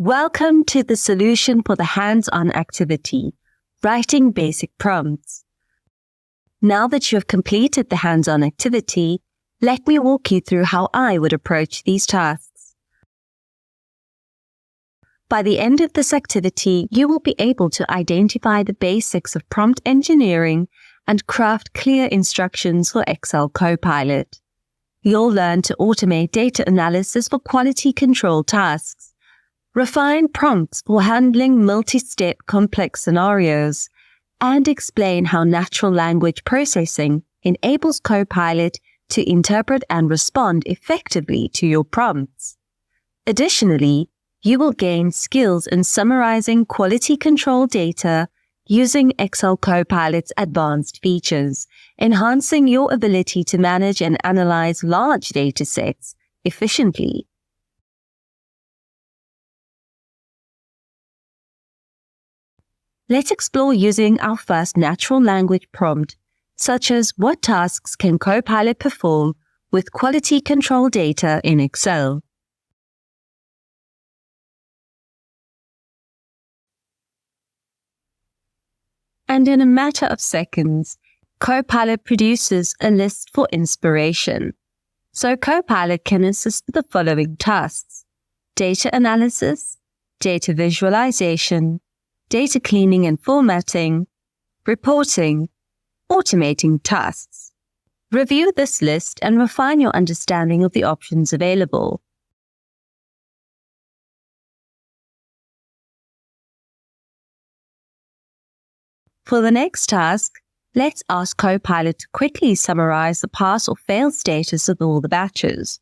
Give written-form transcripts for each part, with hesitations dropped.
Welcome to the solution for the hands-on activity, writing basic prompts. Now that you have completed the hands-on activity, let me walk you through how I would approach these tasks. By the end of this activity, you will be able to identify the basics of prompt engineering and craft clear instructions for Excel Copilot. You'll learn to automate data analysis for quality control tasks, refine prompts for handling multi-step complex scenarios, and explain how natural language processing enables Copilot to interpret and respond effectively to your prompts. Additionally, you will gain skills in summarizing quality control data using Excel Copilot's advanced features, enhancing your ability to manage and analyze large data sets efficiently. Let's explore using our first natural language prompt, such as what tasks can Copilot perform with quality control data in Excel. And in a matter of seconds, Copilot produces a list for inspiration. So Copilot can assist with the following tasks: data analysis, data visualization, data cleaning and formatting, reporting, automating tasks. Review this list and refine your understanding of the options available. For the next task, let's ask Copilot to quickly summarize the pass or fail status of all the batches.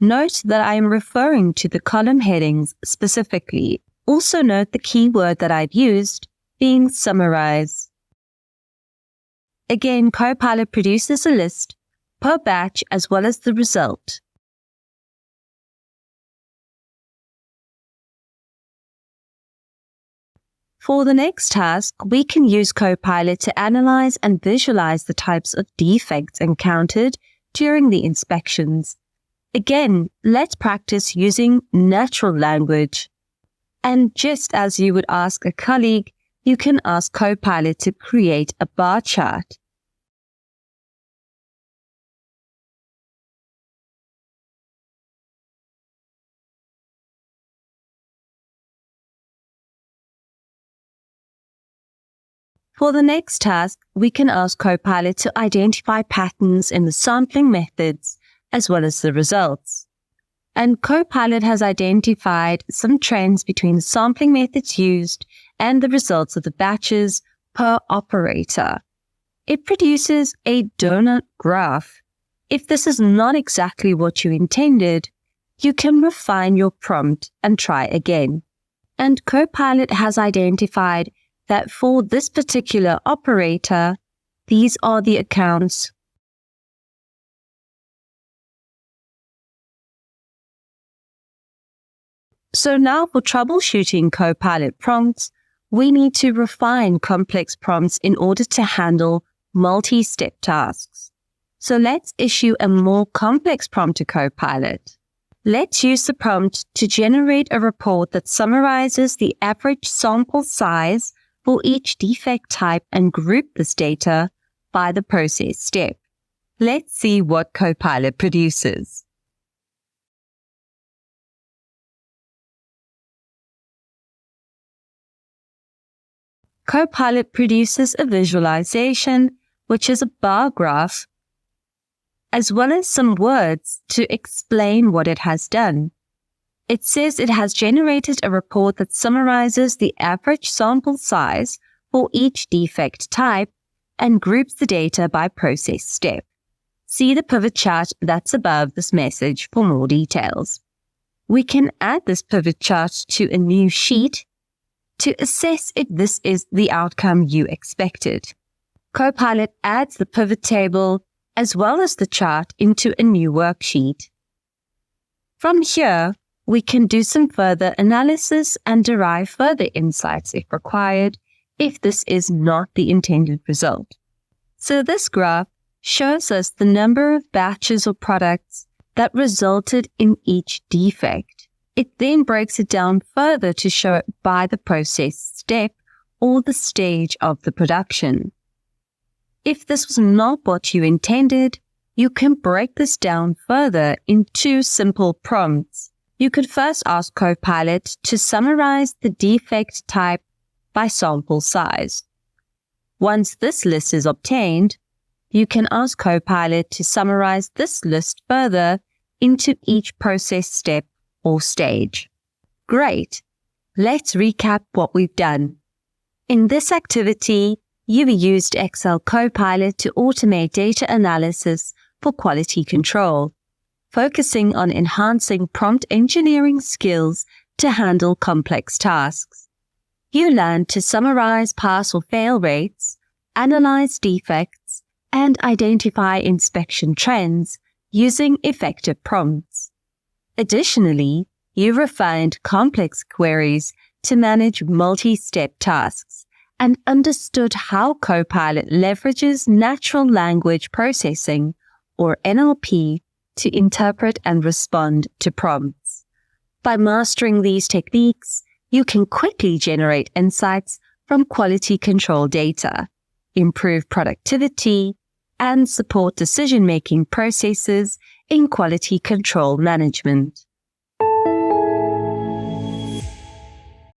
Note that I am referring to the column headings specifically. Also note the keyword that I've used, being summarize. Again, Copilot produces a list per batch as well as the result. For the next task, we can use Copilot to analyze and visualize the types of defects encountered during the inspections. Again, let's practice using natural language. And just as you would ask a colleague, you can ask Copilot to create a bar chart. For the next task, we can ask Copilot to identify patterns in the sampling methods as well as the results. And Copilot has identified some trends between the sampling methods used and the results of the batches per operator. It produces a donut graph. If this is not exactly what you intended, you can refine your prompt and try again. And Copilot has identified that for this particular operator, these are the accounts. So now for troubleshooting Copilot prompts, we need to refine complex prompts in order to handle multi-step tasks. So let's issue a more complex prompt to Copilot. Let's use the prompt to generate a report that summarizes the average sample size for each defect type and group this data by the process step. Let's see what Copilot produces. Copilot produces a visualization, which is a bar graph, as well as some words to explain what it has done. It says it has generated a report that summarizes the average sample size for each defect type and groups the data by process step. See the pivot chart that's above this message for more details. We can add this pivot chart to a new sheet to assess if this is the outcome you expected. Copilot adds the pivot table as well as the chart into a new worksheet. From here, we can do some further analysis and derive further insights if required, if this is not the intended result. So this graph shows us the number of batches or products that resulted in each defect. It then breaks it down further to show it by the process step or the stage of the production. If this was not what you intended, you can break this down further in 2 simple prompts. You could first ask Copilot to summarize the defect type by sample size. Once this list is obtained, you can ask Copilot to summarize this list further into each process step or stage. Great! Let's recap what we've done. In this activity, you used Excel Copilot to automate data analysis for quality control, focusing on enhancing prompt engineering skills to handle complex tasks. You learned to summarize pass or fail rates, analyze defects, and identify inspection trends using effective prompts. Additionally, you refined complex queries to manage multi-step tasks and understood how Copilot leverages natural language processing, or NLP, to interpret and respond to prompts. By mastering these techniques, you can quickly generate insights from quality control data, improve productivity, and support decision-making processes in quality control management.